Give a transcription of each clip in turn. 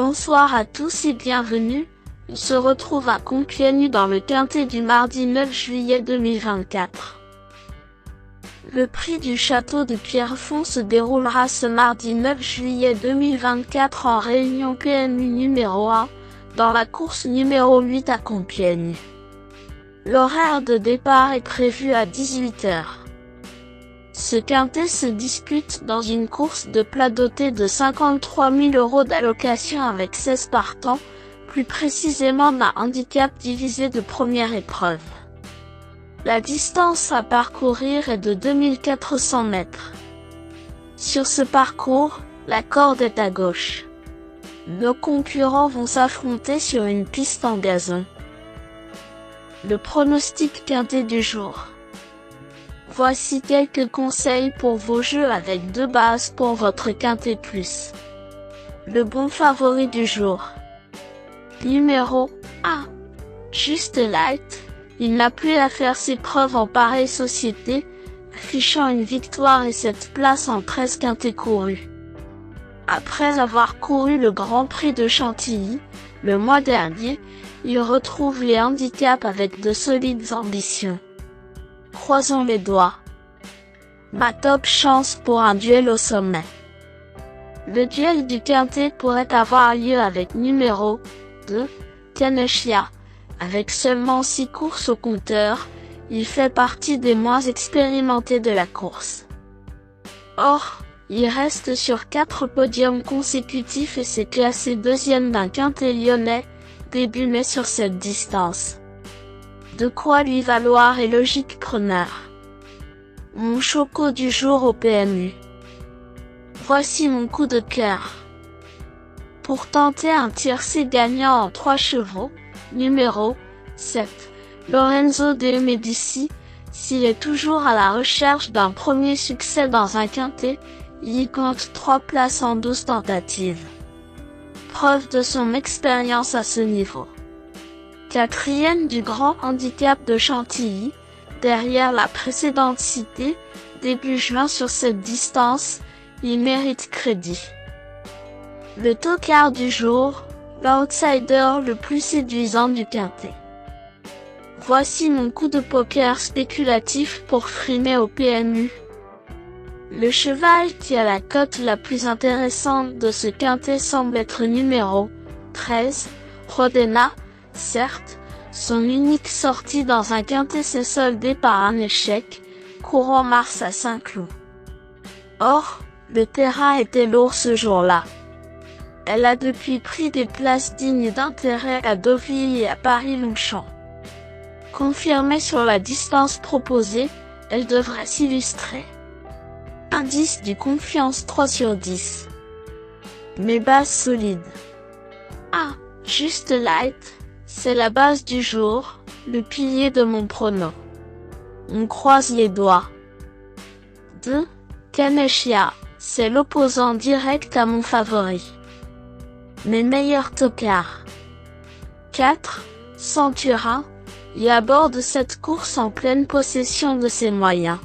Bonsoir à tous et bienvenue. On se retrouve à Compiègne dans le quintet du mardi 9 juillet 2024. Le prix du château de Pierrefonds se déroulera ce mardi 9 juillet 2024 en réunion PMU numéro 1, dans la course numéro 8 à Compiègne. L'horaire de départ est prévu à 18 h. Ce quintet se dispute dans une course de plat dotée de 53 000 € d'allocation avec 16 partants, plus précisément d'un handicap divisé de première épreuve. La distance à parcourir est de 2400 mètres. Sur ce parcours, la corde est à gauche. Nos concurrents vont s'affronter sur une piste en gazon. Le pronostic quintet du jour. Voici quelques conseils pour vos jeux avec 2 bases pour votre quintet plus. Le bon favori du jour. Numéro 1. Just Light. Il n'a plus à faire ses preuves en pareille société, affichant une victoire et 7 places en 13 quintets courus. Après avoir couru le Grand Prix de Chantilly, le mois dernier, il retrouve les handicaps avec de solides ambitions. Croisons les doigts. Ma top chance pour un duel au sommet. Le duel du quintet pourrait avoir lieu avec numéro 2, Kaneshia. Avec seulement 6 courses au compteur, il fait partie des moins expérimentés de la course. Or, il reste sur 4 podiums consécutifs et s'est classé deuxième d'un quintet lyonnais, début mai sur cette distance. De quoi lui valoir est logique preneur. Mon choco du jour au PMU. Voici mon coup de cœur. Pour tenter un tiercé gagnant en 3 chevaux, numéro 7, Lorenzo de Medici, s'il est toujours à la recherche d'un premier succès dans un quintet, il y compte 3 places en 12 tentatives. Preuve de son expérience à ce niveau. 4e du grand handicap de Chantilly, derrière la précédente citée, début juin sur cette distance, il mérite crédit. Le tocard du jour, l'outsider le plus séduisant du quintet. Voici mon coup de poker spéculatif pour frimer au PMU. Le cheval qui a la cote la plus intéressante de ce quintet semble être numéro 13, Rodena. Certes, son unique sortie dans un quintet s'est soldée par un échec, courant mars à Saint-Cloud. Or, le terrain était lourd ce jour-là. Elle a depuis pris des places dignes d'intérêt à Deauville et à Paris-Longchamp. Confirmée sur la distance proposée, elle devrait s'illustrer. Indice du confiance 3 sur 10. Mes bases solides. 1. Just Light. C'est la base du jour, le pilier de mon prono. On croise les doigts. 2. Kaneshia. C'est l'opposant direct à mon favori. Mes meilleurs tocards. 4. Centurin. Il aborde cette course en pleine possession de ses moyens.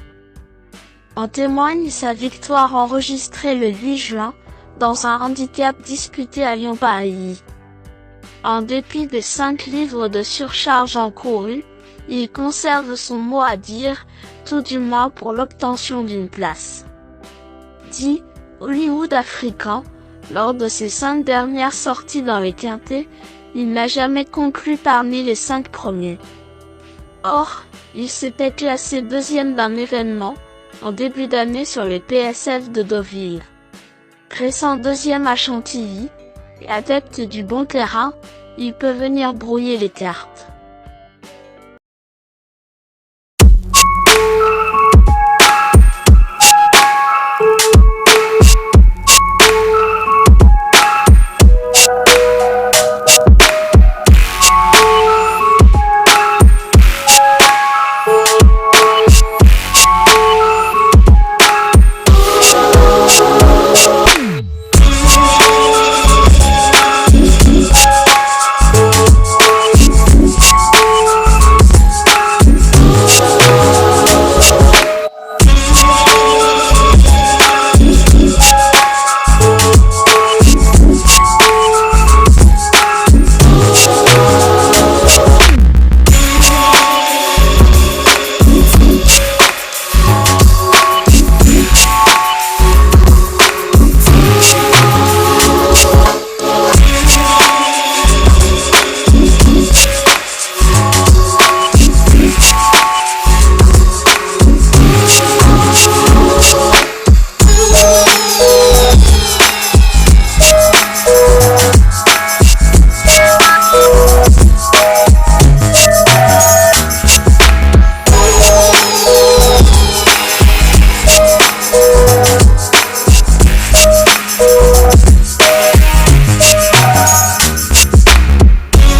En témoigne sa victoire enregistrée le 8 juin, dans un handicap disputé à Lyon-Paris. En dépit des 5 livres de surcharge encourus, il conserve son mot à dire, tout du moins pour l'obtention d'une place. 10. Hollywood African. Lors de ses 5 dernières sorties dans les quintets, il n'a jamais conclu parmi les 5 premiers. Or, il s'était classé deuxième d'un événement, en début d'année sur les PSF de Deauville. Récent deuxième à Chantilly, et adepte du bon terrain, il peut venir brouiller les cartes.